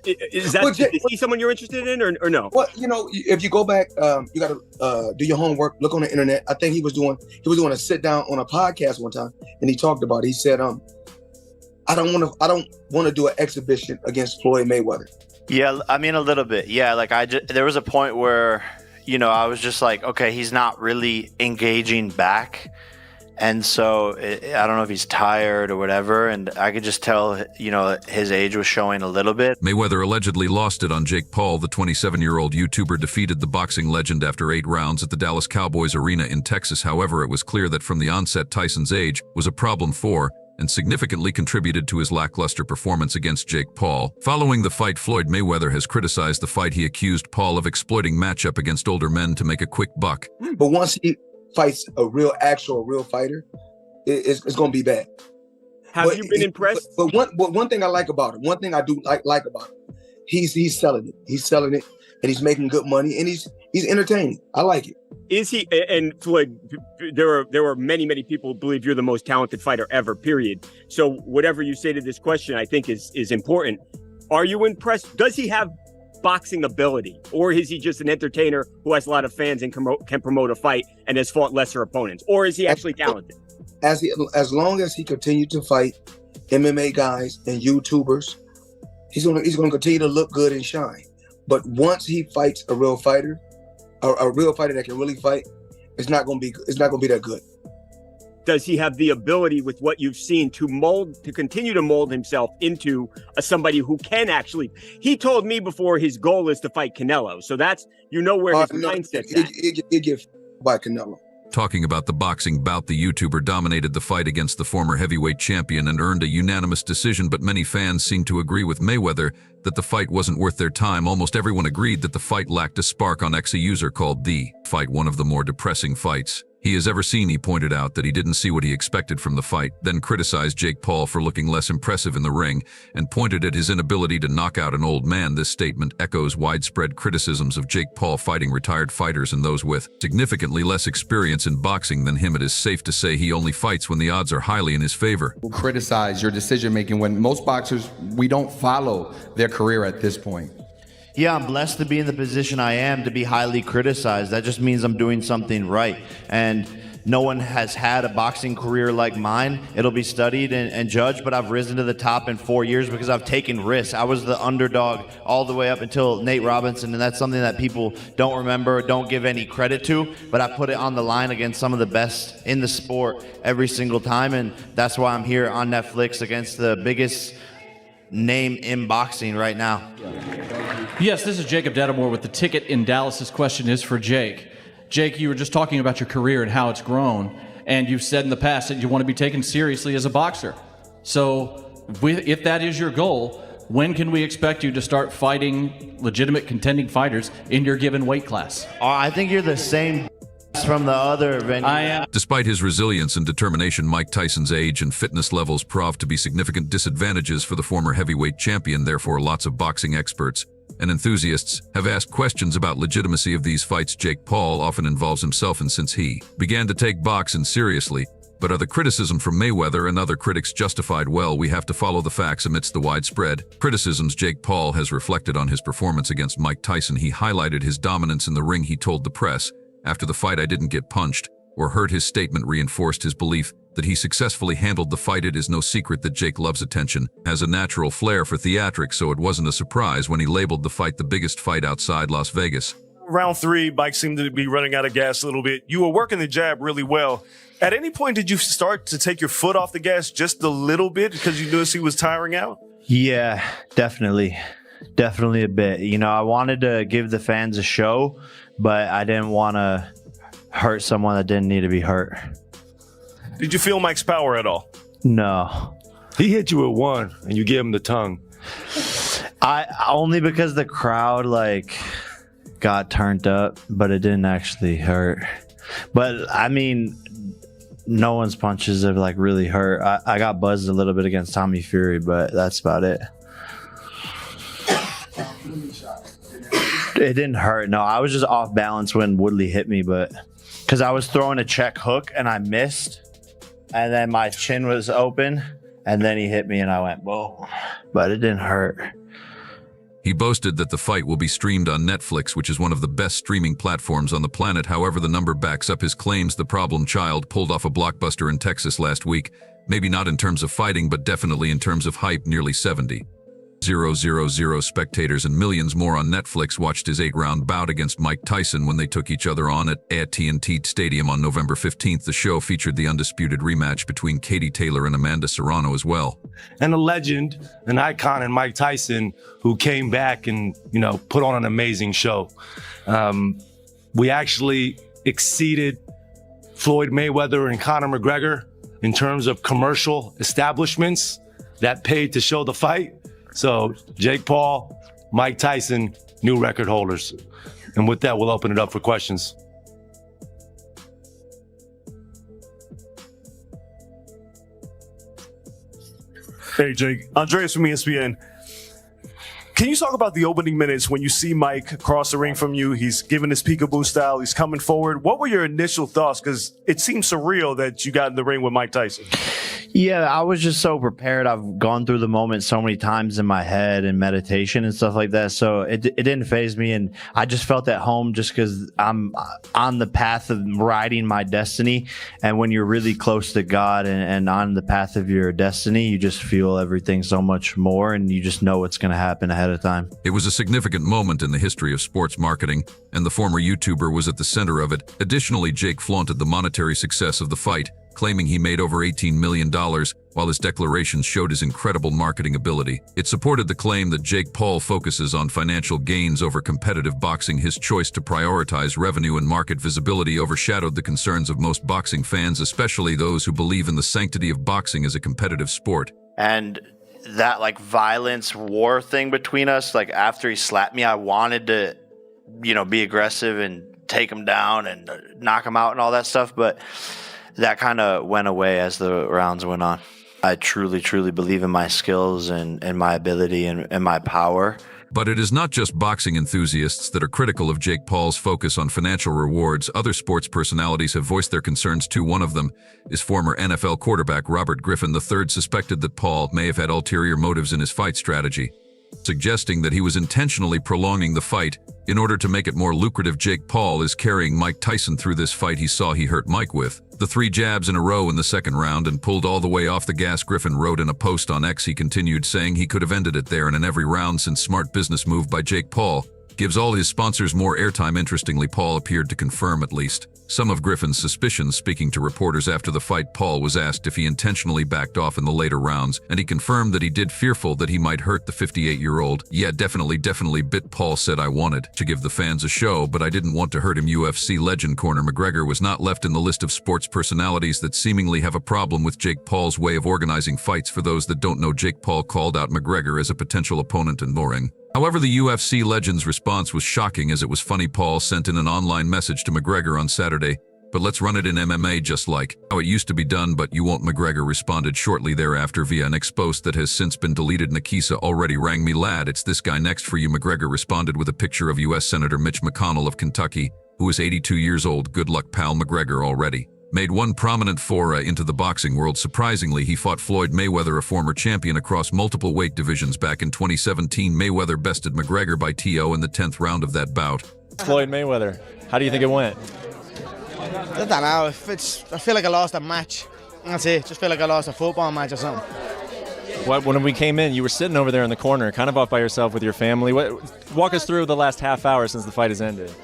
Is he someone you're interested in or no? Well, if you go back, you got to do your homework. Look on the internet. I think he was doing a sit down on a podcast one time, and he talked about it. He said, I don't want to do an exhibition against Floyd Mayweather. Yeah, I mean a little bit. Yeah, like there was a point where I was just like, okay, he's not really engaging back. And so I don't know if he's tired or whatever, and I could just tell, his age was showing a little bit. Mayweather allegedly lost it on Jake Paul. The 27-year-old YouTuber defeated the boxing legend after 8 rounds at the Dallas Cowboys Arena in Texas. However, it was clear that from the onset, Tyson's age was a problem for and significantly contributed to his lackluster performance against Jake Paul. Following the fight, Floyd Mayweather has criticized the fight. He accused Paul of exploiting matchup against older men to make a quick buck. But once he fights a real fighter, it's going to be bad. Have you been impressed? But one thing I like about him, one thing I do like about him, he's selling it. He's selling it, and he's making good money, and he's entertaining. I like it. Is he? And Floyd, there are many people who believe you're the most talented fighter ever. Period. So whatever you say to this question, I think is important. Are you impressed? Does he have boxing ability, or is he just an entertainer who has a lot of fans and can promote a fight and has fought lesser opponents, or is he actually talented? As long as he continues to fight MMA guys and YouTubers, he's gonna continue to look good and shine. But once he fights a real fighter that can really fight, it's not gonna be that good. Does he have the ability, with what you've seen, to continue to mold himself into somebody who can actually? He told me before his goal is to fight Canelo, so that's where his mindset's at. He get by Canelo. Talking about the boxing bout, the YouTuber dominated the fight against the former heavyweight champion and earned a unanimous decision, but many fans seemed to agree with Mayweather that the fight wasn't worth their time. Almost everyone agreed that the fight lacked a spark. On X, a user called the fight one of the more depressing fights he has ever seen. He pointed out that he didn't see what he expected from the fight, then criticized Jake Paul for looking less impressive in the ring, and pointed at his inability to knock out an old man. This statement echoes widespread criticisms of Jake Paul fighting retired fighters and those with significantly less experience in boxing than him. It is safe to say he only fights when the odds are highly in his favor. Criticize your decision-making when most boxers, we don't follow their career at this point. Yeah, I'm blessed to be in the position I am, to be highly criticized. That just means I'm doing something right. And no one has had a boxing career like mine. It'll be studied and judged, but I've risen to the top in 4 years because I've taken risks. I was the underdog all the way up until Nate Robinson, and that's something that people don't remember, don't give any credit to, but I put it on the line against some of the best in the sport every single time, and that's why I'm here on Netflix against the biggest name in boxing right now. Yes, this is Jacob Dedamore with The Ticket in Dallas. This question is for Jake. Jake, you were just talking about your career and how it's grown, and you've said in the past that you want to be taken seriously as a boxer. So if that is your goal, when can we expect you to start fighting legitimate contending fighters in your given weight class? I think you're the same from the other venue. I am. Despite his resilience and determination, Mike Tyson's age and fitness levels proved to be significant disadvantages for the former heavyweight champion. Therefore, lots of boxing experts and enthusiasts have asked questions about legitimacy of these fights. Jake Paul often involves himself in since he began to take boxing seriously. But are the criticism from Mayweather and other critics justified? Well, we have to follow the facts. Amidst the widespread criticisms, Jake Paul has reflected on his performance against Mike Tyson. He highlighted his dominance in the ring. He told the press, "After the fight, I didn't get punched or hurt." His statement reinforced his belief that he successfully handled the fight. It is no secret that Jake loves attention, has a natural flair for theatrics, so it wasn't a surprise when he labeled the fight the biggest fight outside Las Vegas. Round 3, Mike seemed to be running out of gas a little bit. You were working the jab really well. At any point, did you start to take your foot off the gas just a little bit because you noticed he was tiring out? Yeah, definitely. Definitely a bit. I wanted to give the fans a show, but I didn't want to hurt someone that didn't need to be hurt. Did you feel Mike's power at all? No. He hit you with one, and you gave him the tongue. I only because the crowd got turned up, but it didn't actually hurt. But I mean, no one's punches have really hurt. I got buzzed a little bit against Tommy Fury, but that's about it. It didn't hurt. No, I was just off balance when Woodley hit me, but because I was throwing a check hook and I missed, and then my chin was open, and then he hit me and I went, whoa. But it didn't hurt. He boasted that the fight will be streamed on Netflix, which is one of the best streaming platforms on the planet. However, the number backs up his claims. The problem child pulled off a blockbuster in Texas last week. Maybe not in terms of fighting, but definitely in terms of hype. Nearly 70,000 spectators and millions more on Netflix watched his 8-round bout against Mike Tyson when they took each other on at AT&T Stadium on November 15th. The show featured the undisputed rematch between Katie Taylor and Amanda Serrano as well. And a legend, an icon in Mike Tyson, who came back and, put on an amazing show. We actually exceeded Floyd Mayweather and Conor McGregor in terms of commercial establishments that paid to show the fight. So Jake Paul, Mike Tyson, new record holders. And with that, we'll open it up for questions. Hey, Jake. Andreas from ESPN. Can you talk about the opening minutes when you see Mike cross the ring from you? He's giving his peekaboo style. He's coming forward. What were your initial thoughts? Because it seems surreal that you got in the ring with Mike Tyson. Yeah, I was just so prepared. I've gone through the moment so many times in my head and meditation and stuff like that. So it didn't faze me. And I just felt at home just because I'm on the path of riding my destiny. And when you're really close to God and on the path of your destiny, you just feel everything so much more and you just know what's going to happen ahead of time. It was a significant moment in the history of sports marketing, and the former YouTuber was at the center of it. Additionally, Jake flaunted the monetary success of the fight, claiming he made over $18 million, while his declarations showed his incredible marketing ability. It supported the claim that Jake Paul focuses on financial gains over competitive boxing. His choice to prioritize revenue and market visibility overshadowed the concerns of most boxing fans, especially those who believe in the sanctity of boxing as a competitive sport. And that violence war thing between us, after he slapped me, I wanted to, be aggressive and take him down and knock him out and all that stuff. But that kind of went away as the rounds went on. I truly, truly believe in my skills and my ability and my power. But it is not just boxing enthusiasts that are critical of Jake Paul's focus on financial rewards. Other sports personalities have voiced their concerns too. One of them is former NFL quarterback Robert Griffin III, suspected that Paul may have had ulterior motives in his fight strategy, suggesting that he was intentionally prolonging the fight in order to make it more lucrative. Jake Paul is carrying Mike Tyson through this fight he saw he hurt Mike with. The 3 jabs in a row in the second round and pulled all the way off the gas. Griffin wrote in a post on X. He continued saying he could have ended it there and in every round since smart business move by Jake Paul. Gives all his sponsors more airtime. Interestingly, Paul appeared to confirm at least some of Griffin's suspicions. Speaking to reporters after the fight, Paul was asked if he intentionally backed off in the later rounds, and he confirmed that he did, fearful that he might hurt the 58-year-old. Yeah, definitely bit. Paul said, I wanted to give the fans a show, but I didn't want to hurt him. UFC legend Conor McGregor was not left in the list of sports personalities that seemingly have a problem with Jake Paul's way of organizing fights. For those that don't know, Jake Paul called out McGregor as a potential opponent in the ring. However, the UFC legend's response was shocking, as it was funny. Paul sent in an online message to McGregor on Saturday, but let's run it in MMA just like how it used to be done, but you won't. McGregor responded shortly thereafter via an X post that has since been deleted. Nikisa already rang me, lad. It's this guy next for you. McGregor responded with a picture of U.S. Senator Mitch McConnell of Kentucky, who is 82 years old. Good luck, pal. McGregor already made one prominent foray into the boxing world. Surprisingly, he fought Floyd Mayweather, a former champion, across multiple weight divisions. Back in 2017, Mayweather bested McGregor by TO in the 10th round of that bout. Floyd Mayweather, how do you think it went? I don't know. I feel like I lost a match. That's it. Just feel like I lost a football match or something. When we came in, you were sitting over there in the corner, kind of off by yourself with your family. Walk us through the last half hour since the fight has ended.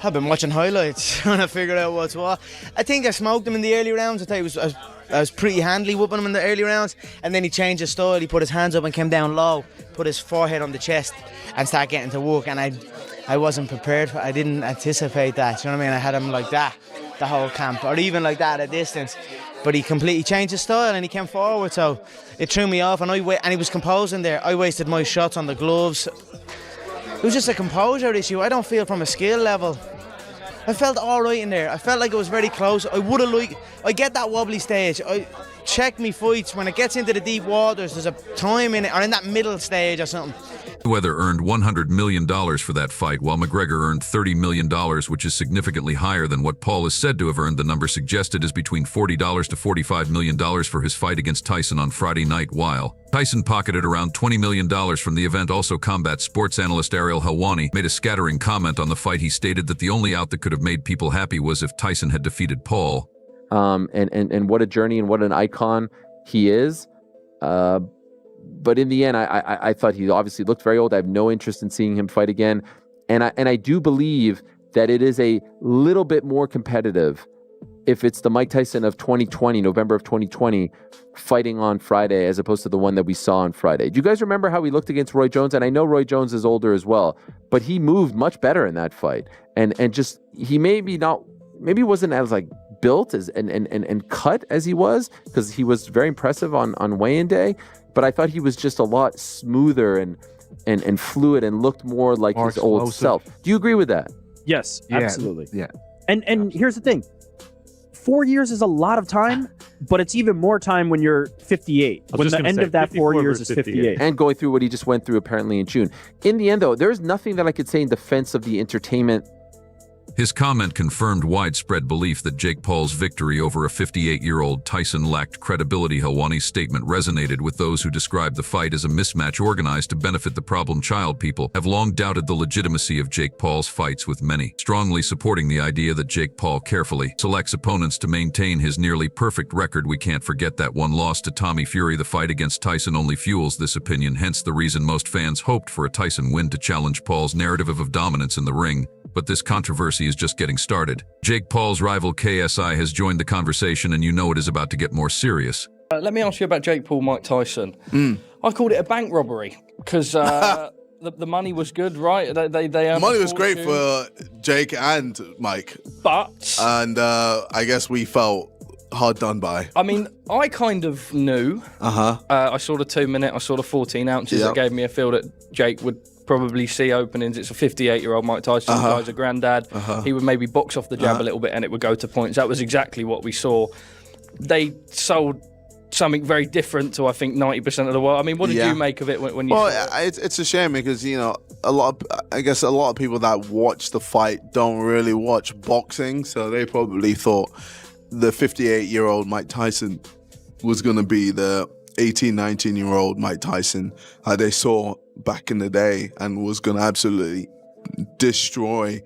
I've been watching highlights, trying to figure out what's what. I think I smoked him in the early rounds. I thought I was pretty handily whooping him in the early rounds, and then he changed his style. He put his hands up and came down low, put his forehead on the chest, and started getting to work. And I wasn't prepared. I didn't anticipate that. You know what I mean? I had him like that the whole camp, or even like that at a distance. But he completely changed his style and he came forward, so it threw me off. And he was composing there. I wasted my shots on the gloves. It was just a composure issue. I don't feel from a skill level. I felt all right in there. I felt like it was very close. I get that wobbly stage. I check me fights when it gets into the deep waters. There's a time in it, or in that middle stage or something. It Mayweather earned $100 million for that fight, while McGregor earned $30 million, which is significantly higher than what Paul is said to have earned. The number suggested is between $40 to $45 million for his fight against Tyson on Friday night, while Tyson pocketed around $20 million from the event. Also, combat sports analyst Ariel Helwani made a scattering comment on the fight. He stated that the only out that could have made people happy was if Tyson had defeated Paul. And what a journey and what an icon he is. But in the end, I thought he obviously looked very old. I have no interest in seeing him fight again. And I do believe that it is a little bit more competitive if it's the Mike Tyson of 2020, November of 2020, fighting on Friday, as opposed to the one that we saw on Friday. Do you guys remember how he looked against Roy Jones? And I know Roy Jones is older as well, but he moved much better in that fight. And just, he maybe wasn't as like built as and cut as he was, because he was very impressive on weigh-in day. But I thought he was just a lot smoother and fluid and looked more like his old self. Do you agree with that? Yes, absolutely. Yeah. And here's the thing. 4 years is a lot of time, but it's even more time when you're 58. When the end of that 4 years is 58. And going through what he just went through apparently in June. In the end, though, there's nothing that I could say in defense of the entertainment. His comment confirmed widespread belief that Jake Paul's victory over a 58-year-old Tyson lacked credibility. Helwani's statement resonated with those who described the fight as a mismatch organized to benefit the problem child. People have long doubted the legitimacy of Jake Paul's fights, with many strongly supporting the idea that Jake Paul carefully selects opponents to maintain his nearly perfect record. We can't forget that one loss to Tommy Fury. The fight against Tyson only fuels this opinion, hence the reason most fans hoped for a Tyson win to challenge Paul's narrative of dominance in the ring. But this controversy is just getting started. Jake Paul's rival KSI has joined the conversation, and you know it is about to get more serious. Let me ask you about Jake Paul, Mike Tyson. I called it a bank robbery because the money was good, right? They money was great for Jake and Mike, and I guess we felt hard done by. I mean, I kind of knew. I saw the 2 minute, I saw the 14 ounces. That gave me a feel that Jake would probably see openings. It's a 58-year-old Mike Tyson, the guy's a granddad. He would maybe box off the jab a little bit and it would go to points. That was exactly what we saw. They sold something very different to, I think, 90% of the world. I mean, what did you make of it when you saw it? It's a shame because, you know, a lot of people that watch the fight don't really watch boxing, so they probably thought the 58-year-old Mike Tyson was going to be the 18, 19-year-old Mike Tyson they saw back in the day and was going to absolutely destroy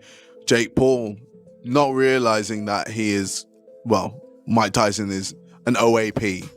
Jake Paul, not realizing that he is, well, Mike Tyson is an OAP.